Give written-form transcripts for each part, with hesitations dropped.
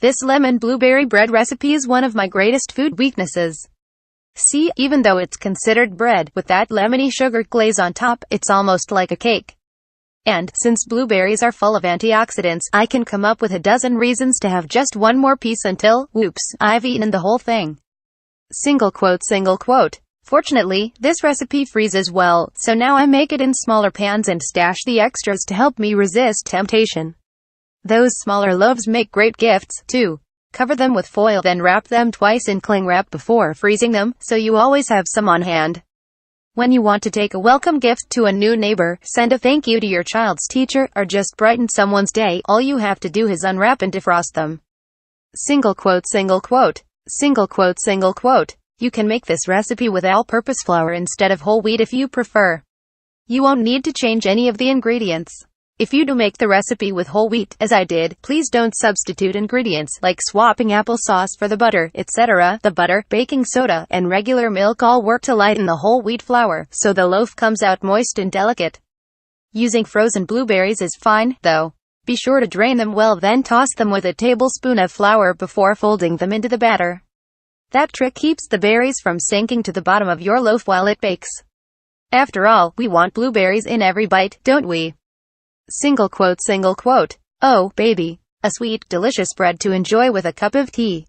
This lemon blueberry bread recipe is one of my greatest food weaknesses. See, even though it's considered bread, with that lemony sugar glaze on top, it's almost like a cake. And, since blueberries are full of antioxidants, I can come up with a dozen reasons to have just one more piece until, whoops, I've eaten the whole thing. Single quote. Fortunately, this recipe freezes well, so now I make it in smaller pans and stash the extras to help me resist temptation. Those smaller loaves make great gifts, too. Cover them with foil, then wrap them twice in cling wrap before freezing them, so you always have some on hand. When you want to take a welcome gift to a new neighbor, send a thank you to your child's teacher, or just brighten someone's day, all you have to do is unwrap and defrost them. Single quote. You can make this recipe with all-purpose flour instead of whole wheat if you prefer. You won't need to change any of the ingredients. If you do make the recipe with whole wheat, as I did, please don't substitute ingredients, like swapping applesauce for the butter, etc. The butter, baking soda, and regular milk all work to lighten the whole wheat flour, so the loaf comes out moist and delicate. Using frozen blueberries is fine, though. Be sure to drain them well, then toss them with a tablespoon of flour before folding them into the batter. That trick keeps the berries from sinking to the bottom of your loaf while it bakes. After all, we want blueberries in every bite, don't we? Single quote. Oh, baby. A sweet, delicious bread to enjoy with a cup of tea.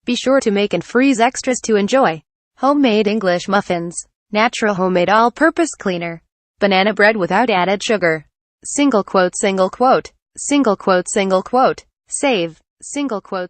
Be sure to make and freeze extras to enjoy. Homemade English muffins. Natural homemade all-purpose cleaner. Banana bread without added sugar. Single quote. Save. Single quote.